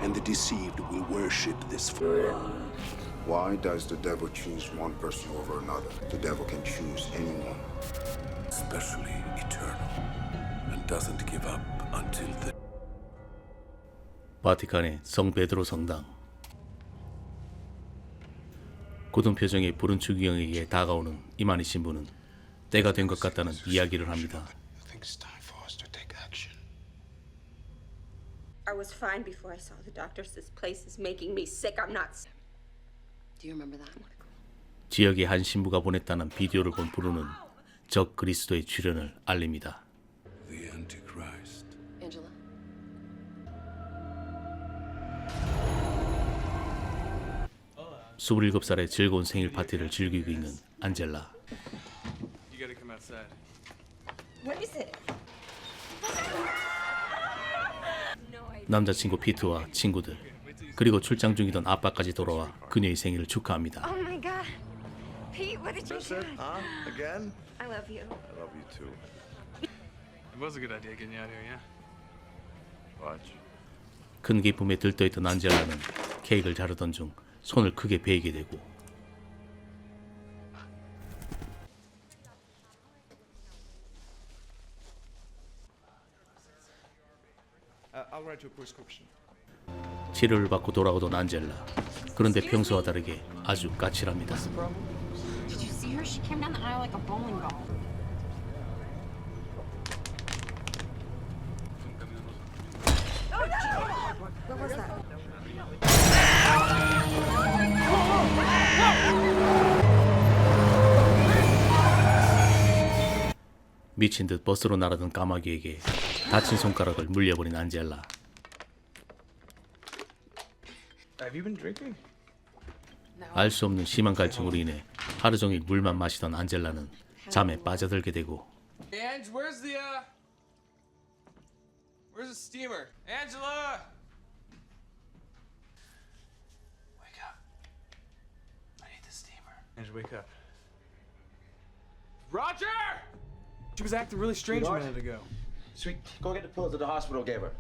and the deceived will worship this. Why does the devil choose one person over another? The devil can choose anyone. Especially eternal, and doesn't give up until the. 바티칸의 성 베드로 성당. 굳은 표정의 푸른 추기경에게 다가오는 이만희 신부는 때가 된 것 같다는 이야기를 합니다. I was fine before I saw the doctors. This place is making me sick. I'm not. Do you remember that? 지역의 한 신부가 보냈다는 비디오를 본 브루는 적 그리스도의 출현을 알립니다. The Antichrist. Angela? 27살의 즐거운 생일 파티를 즐기고 있는 안젤라. You gotta come outside. What is it? 남자친구 피트와 친구들 그리고 출장 중이던 아빠까지 돌아와 그녀의 생일을 축하합니다. Oh my God, Pete, what did you Mister? get? Huh? Again? I love you. I love you too. It was a good idea getting you out here, yeah? Watch. 큰 기쁨에 들떠있던 안젤라는 케이크를 자르던 중 손을 크게 베이게 되고 I'll write you a prescription. 치료를 받고 돌아오던 안젤라. 그런데 평소와 다르게 아주 까칠합니다. Did you see her? She came down the aisle like a bowling ball. What was that? 미친 듯 버스로 날아든 까마귀에게 다친 손가락을 물려버린 안젤라. Have you been drinking? 알 수 없는 심한 갈증으로 인해 하루 종일 물만 마시던 안젤라는 잠에 빠져들게 되고 Ange, where's the steamer? Angela! Wake up. I need the steamer. Ange, wake up. Roger! She was acting really strange a minute ago. Sweet, go get the pills that the hospital gave her.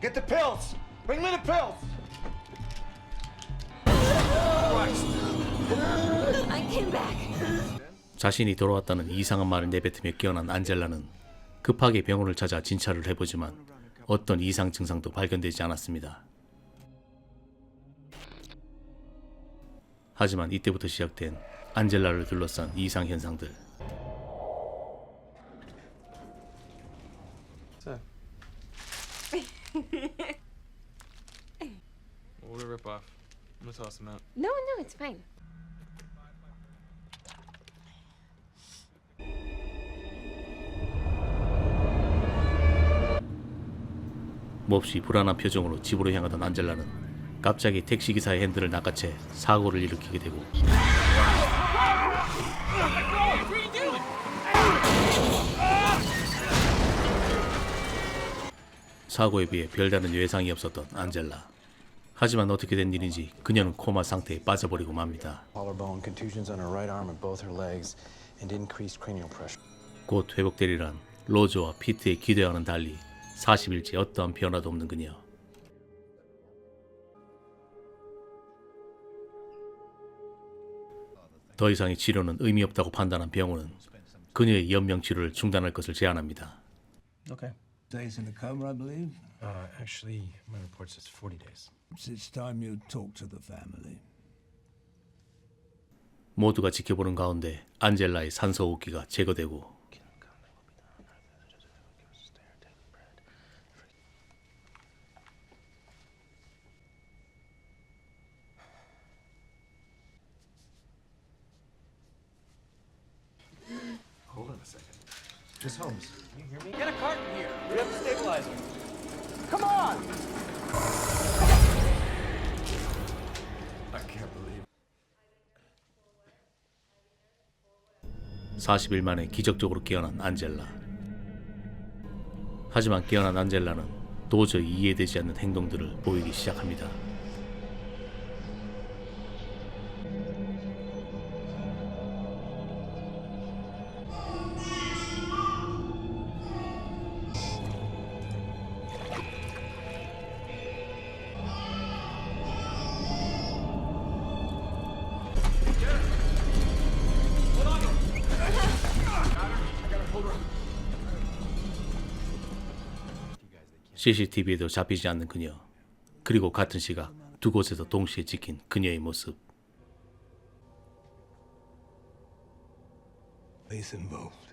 Get the pills! Bring me the pills! I came back. 자신이 돌아왔다는 이상한 말을 내뱉으며 깨어난 안젤라는 급하게 병원을 찾아 진찰을 해보지만 어떤 이상 증상도 발견되지 않았습니다. 하지만 이때부터 시작된 안젤라를 둘러싼 이상 현상들. What's that? What a rip off. I'm gonna toss them out. No, no, it's fine. 몹시 불안한 표정으로 집으로 향하던 안젤라는 갑자기 택시기사의 핸들을 낚아채 사고를 일으키게 되고 사고에 비해 별다른 외상이 없었던 안젤라. 하지만 어떻게 된 일인지 그녀는 코마 상태에 빠져버리고 맙니다. Collarbone contusions on her right arm and both her legs and increased cranial pressure. 곧 회복되리란 로저와 피트의 기대와는 달리 40일째 어떠한 변화도 없는 그녀. 더 이상의 치료는 의미 없다고 판단한 병원은 그녀의 연명 치료를 중단할 것을 제안합니다. Okay. Days in a coma, I believe. Actually, my report says 40 days. It's time you talk to the family. 모두가 지켜보는 가운데 안젤라의 산소호흡기가 제거되고 Hold on a second. Miss Holmes, can you hear me? Get a carton here! We have to stabilize her. Come on! I can't believe 40일 만에 기적적으로 깨어난 안젤라. 하지만 깨어난 안젤라는 도저히 이해되지 않는 행동들을 보이기 시작합니다. CCTV에도 잡히지 않는 그녀, 그리고 같은 시각 두 곳에서 동시에 찍힌 그녀의 모습. Police involved.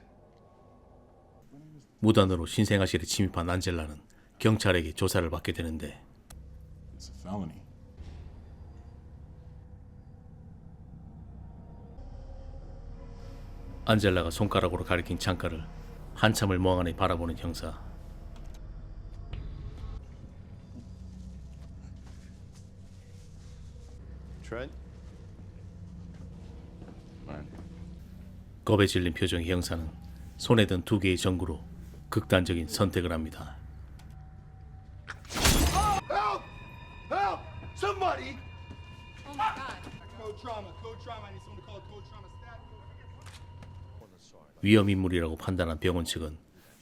무단으로 신생아실에 침입한 안젤라는 경찰에게 조사를 받게 되는데 It's a felony. 안젤라가 손가락으로 가리킨 창가를 한참을 멍하니 바라보는 형사. Trent? Fine. 겁에 질린 표정의 형사는 손에 든 두 개의 전구로 극단적인 선택을 합니다. Help! Help! Somebody! Oh my god. Code trauma. Code trauma. I need someone to call code trauma stat. 위험인물이라고 판단한 병원 측은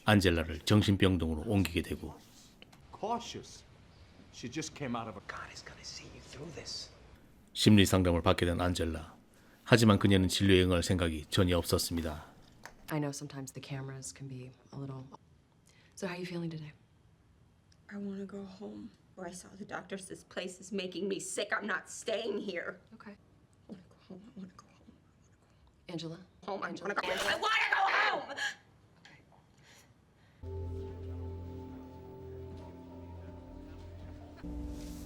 안젤라를 정신병동으로 옮기게 되고 Cautious. She just came out of a. God is gonna see you through this. 심리 상담을 받게 된 안젤라. 하지만 그녀는 진료에 응할 생각이 전혀 없었습니다. I know sometimes the cameras can be a little. So how are you feeling today? I want to go home. Where I saw the doctor says this place is making me sick. I'm not staying here. Okay. I want to go home. I want to go home. Angela? Home. I want Angela. to go home. I want to go home.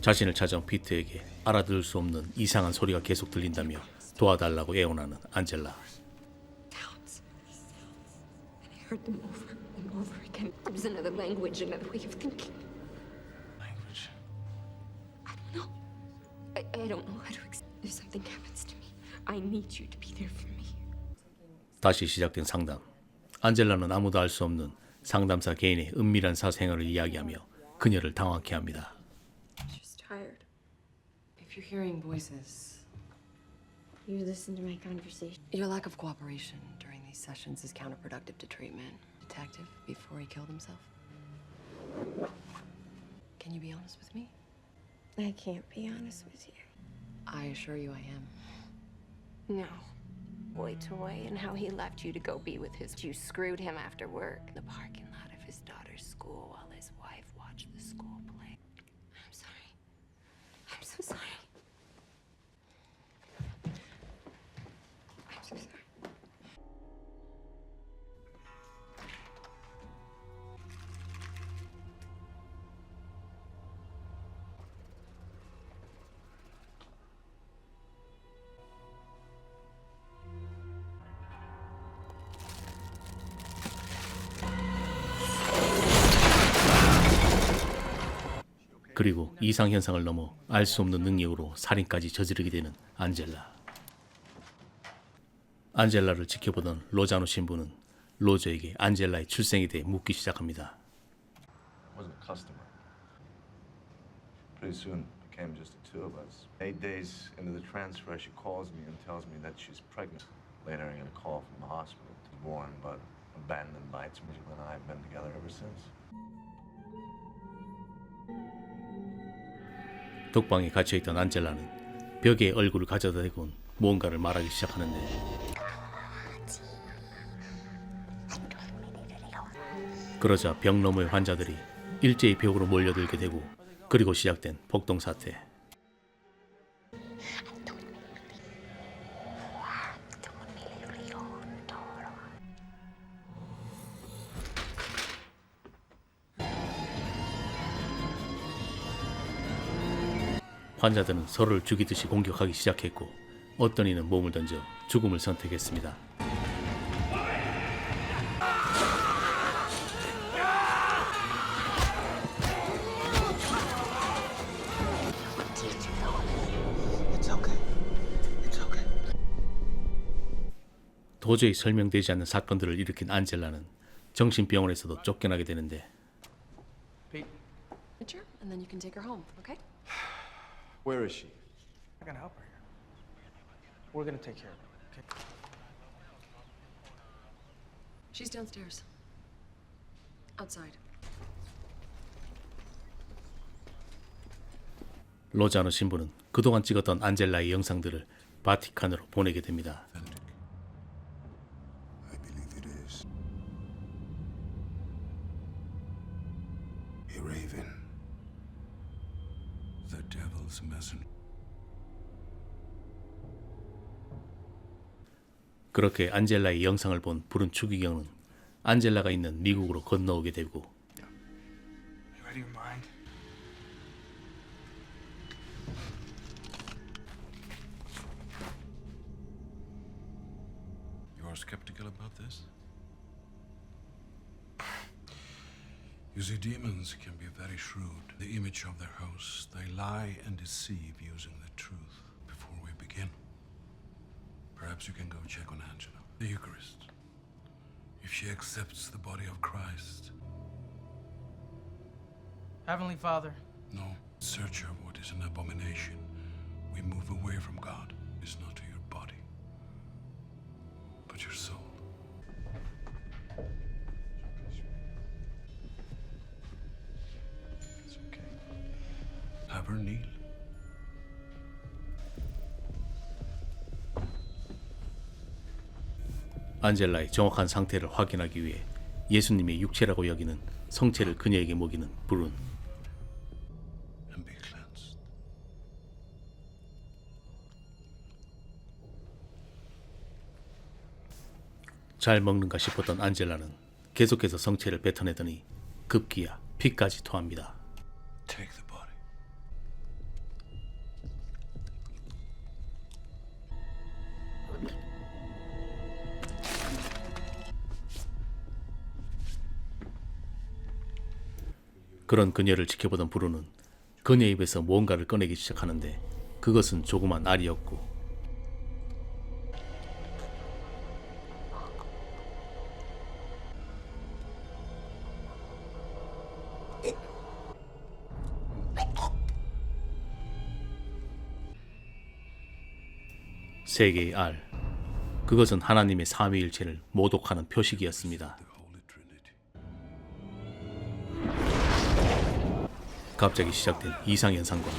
자신을 찾아온 피트에게 알아들을 수 없는 이상한 소리가 계속 들린다며 도와달라고 애원하는 안젤라. Sounds. And I heard them over and over again. It was another language, another way of thinking. Language. I don't know. I don't know how to If something happens to me, I need you to be there for me. 다시 시작된 상담. 안젤라는 아무도 알 수 없는 상담사 개인의 은밀한 사생활을 이야기하며 그녀를 당황케 합니다. She's tired. If you're hearing voices, You listen to my conversation. your lack of cooperation during these sessions is counterproductive to treatment. Detective, before he killed himself. Can you be honest with me? I can't be honest with you. I assure you I am. No. Boy toy and how he left you to go be with his. You screwed him after work in the parking lot of his daughter's school while his wife watched the school play. I'm sorry. I'm so sorry. I'm so sorry. 그리고 이상 현상을 넘어 알 수 없는 능력으로 살인까지 저지르게 되는 안젤라. 안젤라를 지켜보던 로자노 신부는 로저에게 안젤라의 출생에 대해 묻기 시작합니다. Wasn't a customer. Pretty soon it became just the two of us. 8 days into the transfer, she calls me and tells me that she's pregnant. Later, I get a call from the hospital. She's born but abandoned by its mother, and I've been together ever since. 독방에 갇혀있던 안젤라는 벽에 얼굴을 가져다 대고 무언가를 말하기 시작하는데 그러자 벽 너머의 환자들이 일제히 벽으로 몰려들게 되고 그리고 시작된 폭동 사태. 환자들은 서로를 죽이듯이 공격하기 시작했고 어떤 이는 몸을 던져 죽음을 선택했습니다. 도저히 설명되지 않는 사건들을 일으킨 안젤라는 정신병원에서도 쫓겨나게 되는데 Pete, Sure, and then you can take her home, okay? Where is she? I'm gonna help her here. We're gonna take care of her, okay? She's downstairs. Outside. 로자노 신부는 그동안 찍었던 안젤라의 영상들을 바티칸으로 보내게 됩니다. I believe it is. A raven. The devil's messenger. 그렇게 안젤라의 영상을 본 불운 추기경은 안젤라가 있는 미국으로 건너오게 되고 You out of your mind? You are skeptical about this? You see, demons can be very shrewd. The image of their host, they lie and deceive using the truth. Before we begin, perhaps you can go check on Angela, the Eucharist. If she accepts the body of Christ, Heavenly Father, no, search of what is an abomination. We move away from God. It's not to your body, but your soul. It's okay. Have her kneel. 안젤라의 정확한 상태를 확인하기 위해 예수님의 육체라고 여기는 성체를 그녀에게 먹이는 불운. And be cleansed. 잘 먹는가 싶었던 안젤라는 계속해서 성체를 뱉어내더니 급기야 피까지 토합니다. Take the body. 그런 그녀를 지켜보던 브루는 그녀의 입에서 무언가를 꺼내기 시작하는데 그것은 조그만 알이었고 세 개의 알. 그것은 하나님의 삼위일체를 모독하는 표식이었습니다. The Holy Trinity. 갑자기 시작된 이상현상과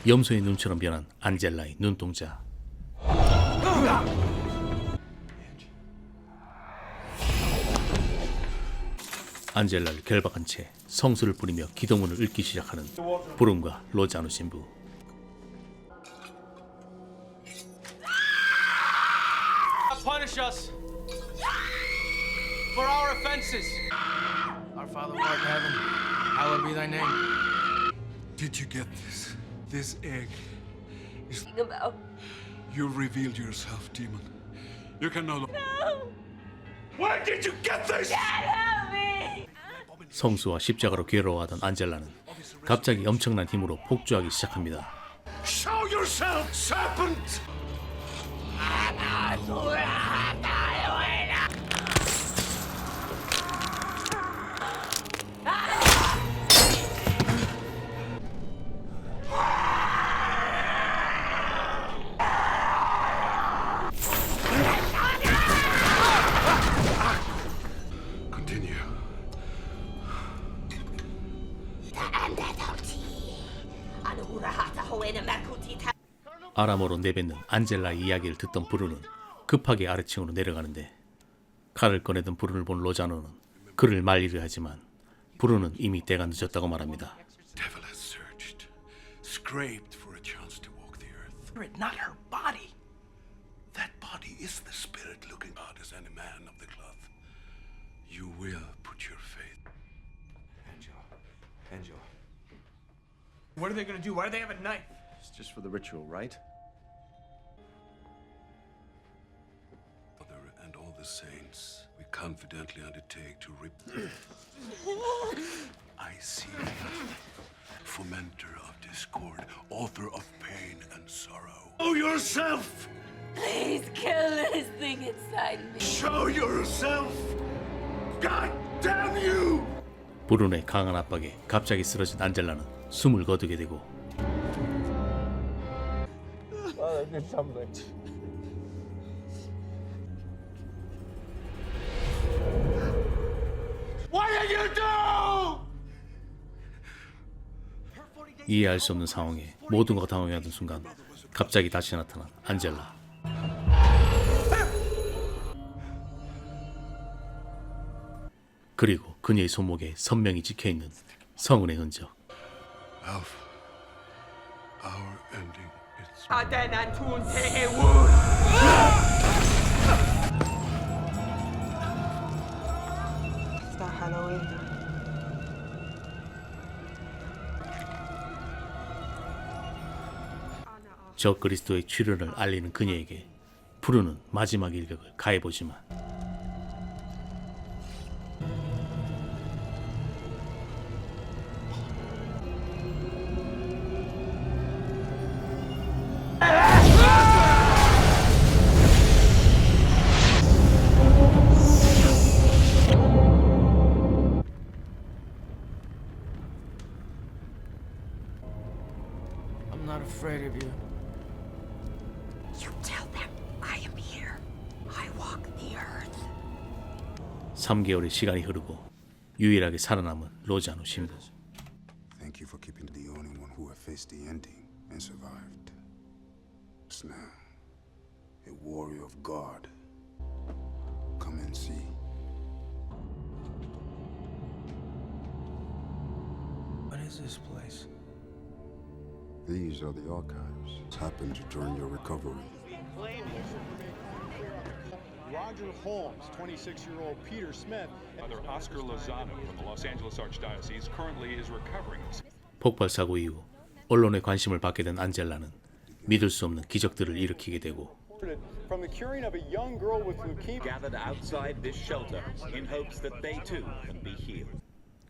염소의 눈처럼 변한 안젤라의 눈동자. 안젤라를 결박한 채 성수를 뿌리며 기도문을 읽기 시작하는 브룬과 로자노 신부. punish us for our offenses. Our Father who art in heaven, hallowed be thy name. Did you get this? This egg is. About You revealed yourself, demon. You can no longer. no. Where did you get this? Help me. 성수와 십자가로 괴로워하던 안젤라는 갑자기 엄청난 힘으로 폭주하기 시작합니다. Show yourself, serpent! Continue. 아람어로 내뱉는 안젤라의 이야기를 듣던 브루는 급하게 아래층으로 내려가는데 칼을 꺼내던 브룬을 본 로자노는 그를 말리려 하지만 브루는 이미 때가 늦었다고 말합니다. Devil has searched, scraped for a chance to walk the earth. Spirit, not her body. That body is the spirit looking hard as any man of the cloth. You will put your faith. Angela. What are they gonna do? Why do they have a knife? It's just for the ritual, right? Father and all the saints, we confidently undertake to rip. I see fomenter of discord, author of pain and sorrow. Show yourself! Please kill this thing inside me. Show yourself! God damn you! 브룬의 강한 압박에 갑자기 쓰러진 안젤라는 숨을 거두게 되고 What did you do? 이해할 수 없는 상황에 모두가 당황하던 순간 갑자기 다시 나타난 안젤라. 그리고 그녀의 손목에 선명히 찍혀있는 성운의 흔적. Alpha, our ending is. 저 그리스도의 출현을 알리는 그녀에게 부르는 마지막 일격을 가해보지만 I'm not afraid of you. You tell them I am here. I walk the earth. 3개월의 시간이 흐르고 유일하게 살아남은 로자노 신부. Thank you for keeping the only one who had faced the ending and survived. It's now a warrior of God. Come and see. What is this place? These are the archives. It's happened during your recovery. Roger Holmes, 26-year-old Peter Smith. Father Oscar Lozano from the Los Angeles Archdiocese currently is recovering. 폭발 사고 이후 언론의 관심을 받게 된 안젤라는 믿을 수 없는 기적들을 일으키게 되고 From the curing of a young girl with leukemia. Gathered outside this shelter in hopes that they too can be healed.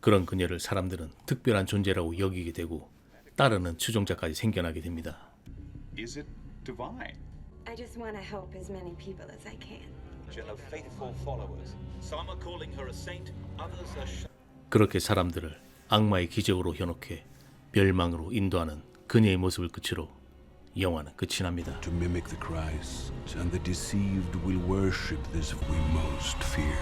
그런 그녀를 사람들은 특별한 존재라고 여기게 되고 따르는 추종자까지 생겨나게 됩니다. Is it divine? I just want to help as many people as I can. Of faithful followers. Some are calling her a saint, others are 그렇게 사람들을 악마의 기적으로 현혹해 멸망으로 인도하는 그녀의 모습을 끝으로 영화는 끝이 납니다. To mimic the Christ, and the deceived will worship this we most fear.